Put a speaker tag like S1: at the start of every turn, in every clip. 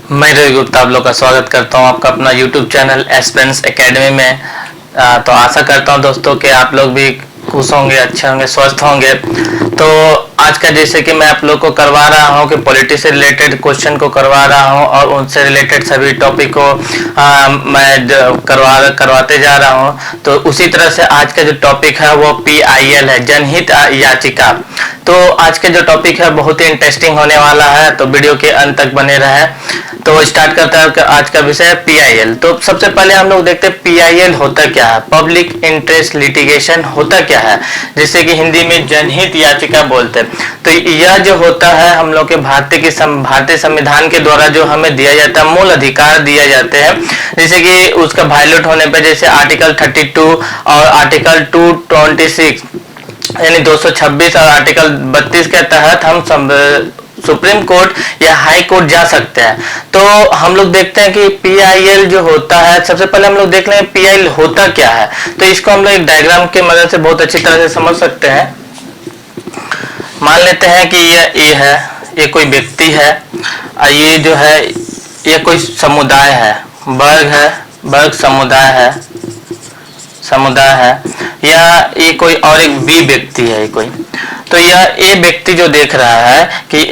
S1: मैं रवि गुप्ता आप लोग का स्वागत करता हूं आपका अपना YouTube चैनल एस्पेरेंस एकेडमी में। तो आशा करता हूं दोस्तों कि आप लोग भी खुश होंगे, अच्छे होंगे, स्वस्थ होंगे। तो आज का जैसे कि मैं आप लोग को करवा रहा हूं कि पॉलिटिक्स से रिलेटेड क्वेश्चन को करवा रहा हूं और उनसे रिलेटेड सभी टॉपिक को मैं करवाते जा रहा हूं। तो उसी तरह से आज का जो टॉपिक है वो PIL है, जनहित याचिका। तो आज का जो टॉपिक है बहुत ही इंटरेस्टिंग होने वाला है, तो वीडियो के अंत तक बने रहे। तो स्टार्ट करता है आज का विषय PIL। तो सबसे पहले हम लोग देखते हैं PIL होता क्या है, पब्लिक इंटरेस्ट लिटिगेशन होता क्या है, जिसे कि हिंदी में जनहित याचिका बोलते हैं। तो यह जो होता है हम लोग के भारतीय संविधान के द्वारा जो हमें दिया जाता है, मूल अधिकार दिए जाते हैं, जैसे कि उसका वायलेट होने पर, जैसे आर्टिकल 32 और आर्टिकल 226 यानी 226 और आर्टिकल 32 के तहत हम सुप्रीम कोर्ट या हाई कोर्ट जा सकते हैं। तो हम लोग देखते हैं कि PIL जो होता है, सबसे पहले हम लोग देख लें PIL होता क्या है। तो इसको हम लोग एक डायग्राम के मदद से बहुत अच्छी तरह से समझ सकते हैं। मान लेते हैं कि ये है, ये कोई व्यक्ति है, और ये जो है ये कोई समुदाय है, वर्ग समुदाय है, या ये कोई और एक B व्यक्ति है कोई। तो यह A व्यक्ति जो देख रहा है कि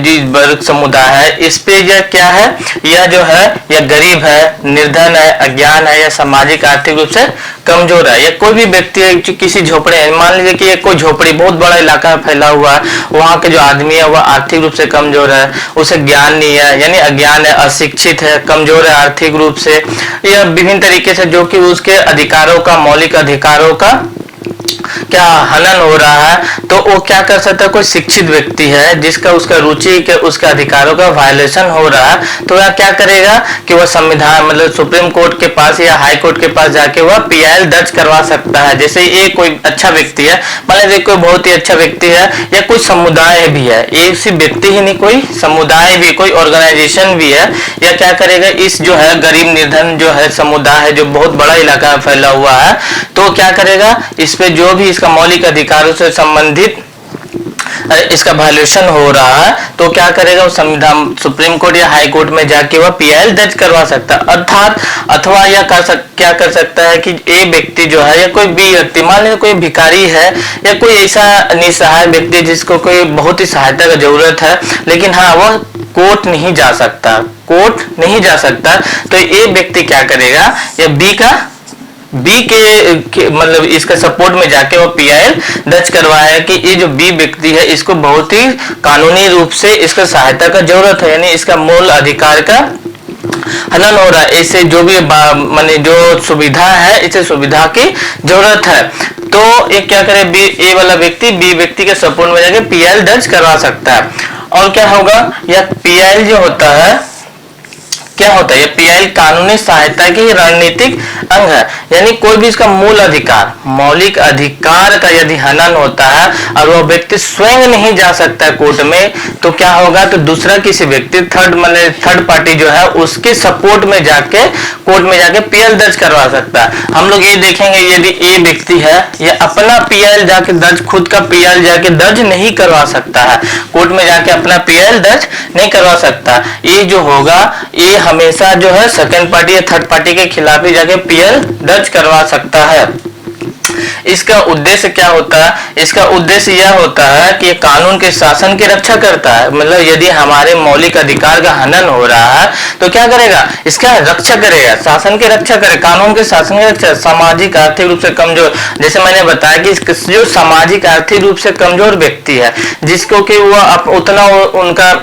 S1: B वर्ग समुदाय है, इस पे यह क्या है, यह जो है यह गरीब है, निर्धन है, अज्ञान है, या सामाजिक आर्थिक रूप से कमजोर है। या कोई भी व्यक्ति है जो किसी झोपड़े, मान लीजिए कि कोई झोपड़ी बहुत बड़ा इलाका फैला हुआ है, वहाँ के जो आदमी है वह आर्थिक रूप से कमजोर है, उसे ज्ञान नहीं है, यानी अज्ञान है, अशिक्षित है, कमजोर है आर्थिक रूप से, यह विभिन्न तरीके से जो कि उसके अधिकारों का, मौलिक अधिकारों का क्या हनन हो रहा है। तो वो क्या कर सकता है, कोई शिक्षित व्यक्ति है जिसका उसका रुचि के उसके अधिकारों का वायलेशन हो रहा है, तो वह क्या करेगा कि वह संविधान मतलब सुप्रीम कोर्ट के पास या हाई कोर्ट के पास जाके वह PIL दर्ज करवा सकता है। जैसे ये कोई अच्छा व्यक्ति है, मान लीजिए कोई बहुत ही अच्छा व्यक्ति है, या कोई समुदाय भी है, ये सिर्फ व्यक्ति ही नहीं, कोई समुदाय भी, कोई ऑर्गेनाइजेशन भी है, या क्या करेगा, इस जो है गरीब निर्धन जो है समुदाय है जो बहुत बड़ा इलाका में फैला हुआ है, तो क्या करेगा, इस पे जो भी इसका मौलिक अधिकारों से संबंधित इसका वायलेशन हो रहा है, तो क्या करेगा, उस संविधान सुप्रीम कोर्ट या हाई कोर्ट में जाके वह PIL दर्ज करवा सकता है। अर्थात अथवा यह क्या कर सकता है कि A व्यक्ति जो है या कोई B व्यक्ति, मान लीजिए कोई भिखारी है या कोई ऐसा निसहाय व्यक्ति जिसको कोई बहुत ही सहायता की जरूरत है, लेकिन हाँ वह कोर्ट नहीं जा सकता, तो A व्यक्ति क्या करेगा, या B के मतलब इसका सपोर्ट में जाके वो PIL दर्ज करवाया कि ये जो B व्यक्ति है इसको बहुत ही कानूनी रूप से इसका सहायता का जरूरत है, यानी इसका मूल अधिकार का हनन हो रहा है, ऐसे जो भी माने जो सुविधा है, इसे सुविधा की जरूरत है। तो ये क्या करे, A वाला व्यक्ति B व्यक्ति के सपोर्ट में जाके PIL दर्ज करवा सकता है। और क्या होगा, यह PIL जो होता है क्या होता है, ये PIL कानूनी सहायता की रणनीतिक अंग है, यानी कोई भी इसका मूल अधिकार, मौलिक अधिकार का यदि हनन होता है और वह व्यक्ति स्वयं नहीं जा सकता है कोर्ट में, तो क्या होगा, तो दूसरा किसी व्यक्ति थर्ड पार्टी जो है उसके सपोर्ट में जाके कोर्ट में जाके PIL दर्ज करवा सकता है। हम लोग ये देखेंगे यदि A व्यक्ति है ये अपना PIL जाके दर्ज, खुद का PIL जाके दर्ज नहीं करवा सकता है, कोर्ट में जाके अपना PIL दर्ज नहीं करवा सकता, ये जो होगा ये हमेशा जो है सेकंड पार्टी या थर्ड पार्टी के खिलाफ ही जाके PIL दर्ज करवा सकता है। इसका उद्देश्य क्या होता है, इसका उद्देश्य यह होता है कि ये कानून के शासन की रक्षा करता है, मतलब यदि हमारे मौलिक अधिकार का हनन हो रहा है तो क्या करेगा, इसका रक्षा करेगा, शासन की रक्षा करे, कानून के शासन की रक्षा। सामाजिक आर्थिक रूप से कमजोर, जैसे मैंने बताया कि जो सामाजिक आर्थिक रूप से कमजोर व्यक्ति है, जिसको कि वह उतना उनका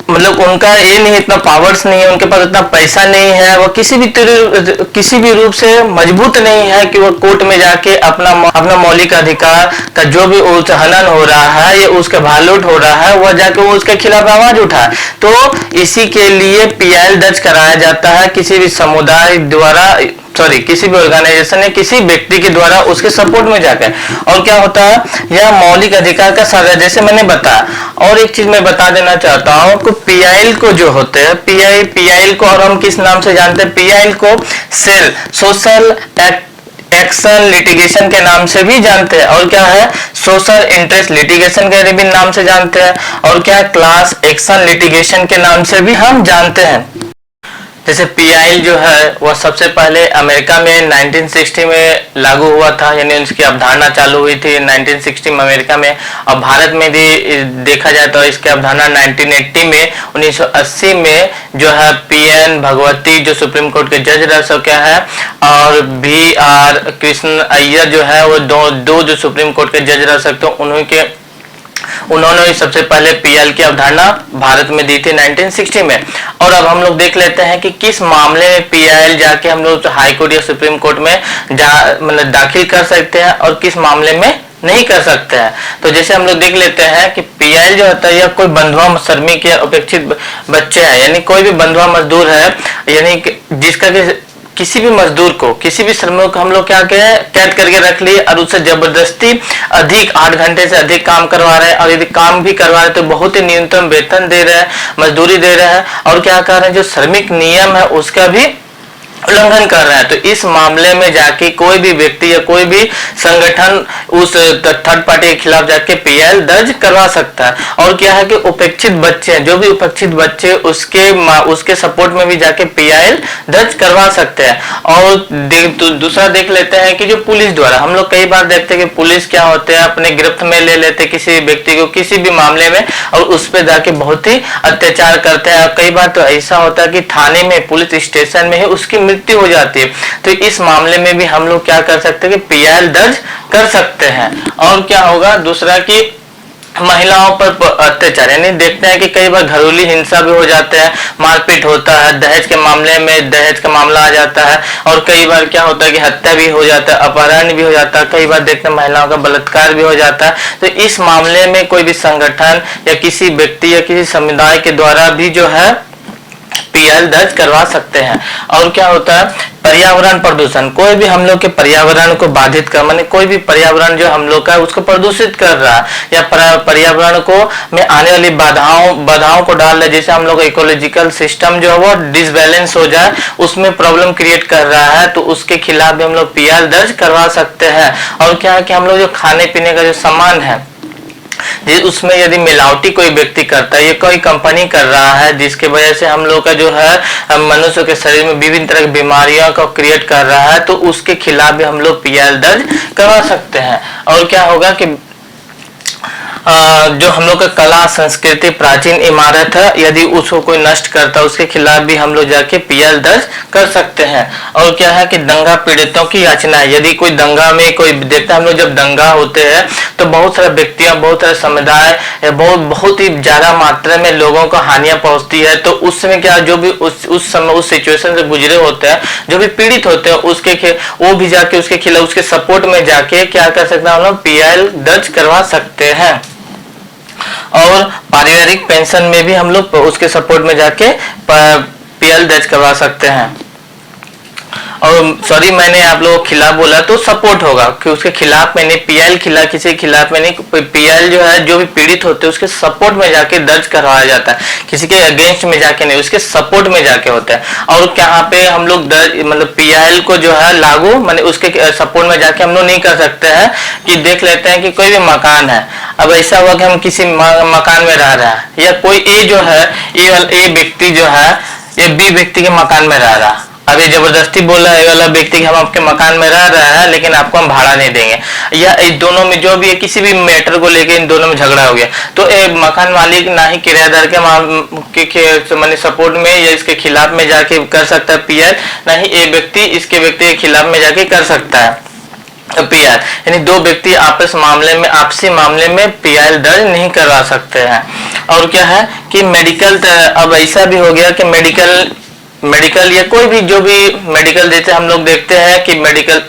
S1: मतलब उनका ये नहीं, इतना पावर्स नहीं है, उनके पास इतना पैसा नहीं है, वो किसी भी रूप से मजबूत नहीं है कि वो कोर्ट में जाके अपना मौलिक अधिकार का जो भी हनन हो रहा है या उसका वायलेट हो रहा है वह जाके वो उसके खिलाफ आवाज उठाए। तो इसी के लिए PIL दर्ज कराया जाता है किसी भी समुदाय द्वारा, किसी भी ऑर्गेनाइजेशन या किसी व्यक्ति के द्वारा उसके सपोर्ट में जाकर। और क्या होता है, यह मौलिक अधिकार का साझा, जैसे मैंने बताया। और एक चीज मैं बता देना चाहता हूँ कि PIL को जो होते हैं, PIL को और हम किस नाम से जानते हैं, PIL को सोशल एक्शन लिटिगेशन के नाम से भी जानते हैं, और क्या है सोशल इंटरेस्ट लिटिगेशन के भी नाम से जानते हैं, और क्या क्लास एक्शन लिटिगेशन के नाम से भी हम जानते हैं। जैसे पीआईएल जो है वह सबसे पहले अमेरिका में 1960 में लागू हुआ था, यानी उसकी अवधारणा चालू हुई थी 1960 में अमेरिका में, और भारत में भी देखा जाए तो इसकी अवधारणा 1980 में 1980 में जो है पीएन भगवती जो सुप्रीम कोर्ट के जज रह सके हैं, और VR कृष्ण अय्यर जो है वो दो जो सुप्रीम कोर्ट के जज रह सकते हैं, उन्होंने सबसे पहले पीएल की अवधारणा भारत में दी थी 1960 में। और अब हम लोग देख लेते हैं कि किस मामले में पीएल जाके हम लोग हाई कोर्ट या सुप्रीम कोर्ट में मतलब दाखिल कर सकते हैं और किस मामले में नहीं कर सकते हैं। तो जैसे हम लोग देख लेते हैं कि पीएल जो होता है यह कोई बंधुआ श्रमिक या उपेक्षित बच्चे है, यानी कोई भी बंधुआ मजदूर है, यानी जिसका किसी भी मजदूर को, किसी भी श्रमिक को हम लोग क्या कैद करके रख लिए और उससे जबरदस्ती अधिक 8 घंटे से अधिक काम करवा रहे हैं, और यदि काम भी करवा रहे हैं तो बहुत ही न्यूनतम वेतन दे रहे हैं, मजदूरी दे रहे हैं, और क्या कर रहे हैं जो श्रमिक नियम है उसका भी उल्लंघन कर रहा है। तो इस मामले में जाके कोई भी व्यक्ति या कोई भी संगठन उस थर्ड पार्टी के खिलाफ जाके पीएल दर्ज करवा सकता है। और क्या है कि उपेक्षित बच्चे हैं, जो भी उपेक्षित बच्चे उसके सपोर्ट में भी जाके पीएल दर्ज करवा सकते हैं। और दूसरा देख लेते हैं कि जो पुलिस द्वारा, हम लोग कई बार देखते हैं कि पुलिस क्या होते हैं अपने गिरफ्त में ले लेते किसी व्यक्ति को किसी भी मामले में, और उस पर जाके बहुत ही अत्याचार करते हैं। कई बार तो ऐसा होता है कि थाने में, पुलिस स्टेशन में ही उसकी मृत्यु हो जाती है। तो इस मामले में भी हम लोग क्या कर सकते हैं कि पीएल दर्ज कर सकते हैं। और क्या होगा दूसरा कि महिलाओं पर अत्याचार, यानी देखते हैं कि कई बार घरेलू हिंसा भी हो जाते हैं, मारपीट होता है, दहेज के मामले में दहेज का मामला आ जाता है, और कई बार क्या होता है कि हत्या भी हो जाता है, अपहरण भी हो जाता है, कई बार देखते हैं महिलाओं का बलात्कार भी हो जाता है। तो इस मामले में कोई भी संगठन या किसी व्यक्ति या किसी समुदाय के द्वारा भी जो है पीएल दर्ज करवा सकते हैं। और क्या होता है पर्यावरण प्रदूषण, कोई भी हम लोग के पर्यावरण को बाधित कर, माने कोई भी पर्यावरण जो हम लोग का है उसको प्रदूषित कर रहा है, या पर्यावरण को में आने वाली बाधाओं को डाल रहा है, जैसे हम लोग इकोलॉजिकल सिस्टम जो है वो डिसबैलेंस हो जाए, उसमें प्रॉब्लम क्रिएट कर रहा है, तो उसके खिलाफ भी हम लोग पीएल दर्ज करवा सकते हैं। और क्या है कि हम लोग जो खाने पीने का जो सामान है उसमें यदि मिलावटी कोई व्यक्ति करता है, ये कोई कंपनी कर रहा है जिसके वजह से हम लोग का जो है मनुष्य के शरीर में विभिन्न तरह की बीमारियों को क्रिएट कर रहा है, तो उसके खिलाफ भी हम लोग पीएल दर्ज करवा सकते हैं। और क्या होगा कि जो हम लोग का कला संस्कृति प्राचीन इमारत है, यदि उसको कोई नष्ट करता है उसके खिलाफ भी हम लोग जाके पीएल दर्ज कर सकते हैं। और क्या है कि दंगा पीड़ितों की याचना है, यदि कोई दंगा में कोई देखता है, हम लोग जब दंगा होते हैं तो बहुत सारे व्यक्तियां, बहुत सारे समुदाय, बहुत ही ज्यादा मात्रा में लोगों को हानियां पहुंचती है, तो उस समय क्या जो भी उस समय उस सिचुएशन से गुजरे होते हैं, जो भी पीड़ित होते हैं वो भी जाके उसके खिलाफ उसके सपोर्ट में जाके क्या कर सकते हैं हम लोग पीएल दर्ज करवा सकते हैं। और पारिवारिक पेंशन में भी हम लोग उसके सपोर्ट में जाके पीएल दर्ज करवा सकते हैं। और सॉरी मैंने आप लोगों के खिलाफ बोला तो सपोर्ट होगा कि उसके खिलाफ मैंने पीएल खिलाफ किसी के खिलाफ मैंने पीएल जो है जो भी पीड़ित होते हैं उसके सपोर्ट में जाके दर्ज करवाया जाता है, किसी के अगेंस्ट में जाके नहीं, उसके सपोर्ट में जाके होता है। और यहाँ पे हम लोग मतलब पीएल को जो है लागू माने उसके सपोर्ट में जाके हम लोग नहीं कर सकते हैं। कि देख लेते हैं कि कोई भी मकान है, अब ऐसा हुआ कि हम किसी मकान में रह रहा है, या कोई ए जो है ए व्यक्ति जो है ये बी व्यक्ति के मकान में रह रहा है, अब ये जबरदस्ती बोल रहा है वाला व्यक्ति कि हम आपके मकान में रह रहे हैं लेकिन आपको हम भाड़ा नहीं देंगे, या इन दोनों में जो भी है किसी भी मैटर को लेके इन दोनों में झगड़ा हो गया, तो मकान मालिक ना ही किराएदार के माने सपोर्ट में या इसके खिलाफ में जाके कर सकता है पीएल, ना ही ये व्यक्ति इसके व्यक्ति के खिलाफ में जाके कर सकता है पीएल। यानी दो व्यक्ति आपसी मामले में पीएल दर्ज नहीं करवा सकते हैं। और क्या है कि मेडिकल, अब ऐसा भी हो गया कि मेडिकल या कोई भी जो भी मेडिकल देते हम लोग देखते हैं कि मेडिकल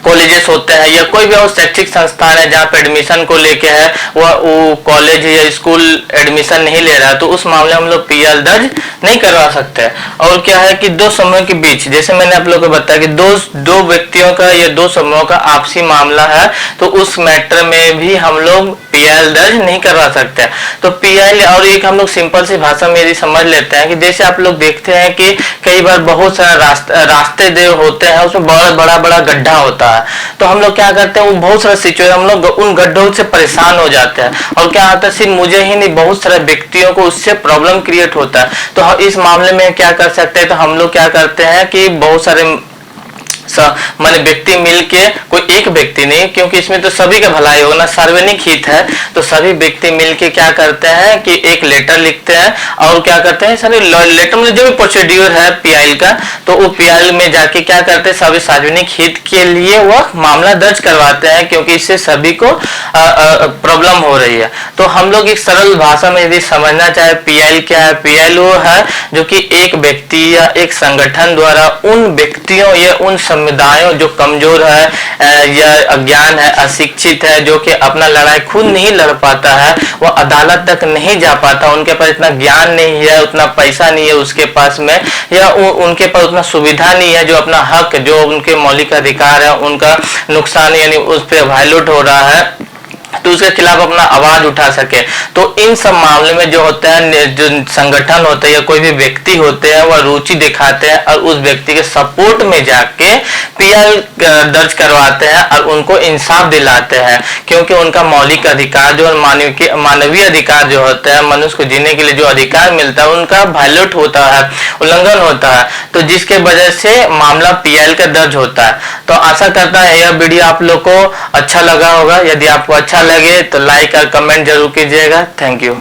S1: कॉलेजेस होते हैं या कोई भी और शैक्षिक संस्थान है जहाँ पे एडमिशन को लेके है वो कॉलेज या स्कूल एडमिशन नहीं ले रहा, तो उस मामले में हम लोग पीएल दर्ज नहीं करवा सकते। और क्या है कि दो समूहों के बीच, जैसे मैंने आप लोगों को बताया कि दो व्यक्तियों का या दो समूहों का आपसी मामला है, तो उस मैटर में भी हम लोग पीआईएल दर्ज नहीं करवा सकते। तो पीआईएल और एक हम लोग सिंपल सी भाषा में यदि समझ लेते हैं कि जैसे आप लोग देखते हैं कि कई बार बहुत सारा रास्ते जो होते हैं उसमें बड़ा बड़ा गड्ढा होता है, तो हम लोग क्या करते हैं, वो बहुत सारा सिचुएशन हम लोग उन गड्ढों से परेशान हो जाते हैं, और क्या होता है सिर्फ मुझे ही नहीं बहुत सारे व्यक्तियों को उससे प्रॉब्लम क्रिएट होता है। तो इस मामले में क्या कर सकते हैं, तो हम लोग क्या करते हैं कि बहुत सारे माने व्यक्ति मिलके, कोई एक व्यक्ति नहीं क्योंकि इसमें तो सभी का भलाई होना, सार्वजनिक हित है, तो सभी व्यक्ति मिलके क्या करते हैं कि एक लेटर लिखते हैं और क्या करते हैं सारे लेटर में जो भी प्रोसीड्यूर है पीआईएल का, तो वो पीआईएल में जाके क्या करते हैं सभी सार्वजनिक हित के लिए वह मामला दर्ज करवाते हैं, क्योंकि इससे सभी को प्रॉब्लम हो रही है। तो हम लोग एक सरल भाषा में यदि समझना चाहे पीआईएल क्या है, पीआईएल वो है जो कि एक व्यक्ति या एक संगठन द्वारा उन व्यक्तियों या उन समुदायों जो कमजोर है या अज्ञान है, अशिक्षित है, जो कि अपना लड़ाई खुद नहीं लड़ पाता है, वो अदालत तक नहीं जा पाता, उनके पास इतना ज्ञान नहीं है, उतना पैसा नहीं है उसके पास में, या उनके पास उतना सुविधा नहीं है, जो अपना हक, जो उनके मौलिक अधिकार है उनका नुकसान यानी उस पर वायलेट हो रहा है, तो उसके खिलाफ अपना आवाज उठा सके। तो इन सब मामले में जो होता है, जो संगठन होते हैं या कोई भी व्यक्ति होते हैं, वह रुचि दिखाते हैं और उस व्यक्ति के सपोर्ट में जाके पीआईएल दर्ज करवाते हैं और उनको इंसाफ दिलाते हैं, क्योंकि उनका मौलिक अधिकार जो मानवीय अधिकार जो होता है, मनुष्य को जीने के लिए जो अधिकार मिलता है उनका वायलेट होता है, उल्लंघन होता है, तो जिसके वजह से मामला पीआईएल का दर्ज होता है। तो आशा करता है यह वीडियो आप लोग को अच्छा लगा होगा। यदि आपको अच्छा लगे तो लाइक और कमेंट जरूर कीजिएगा। Thank you.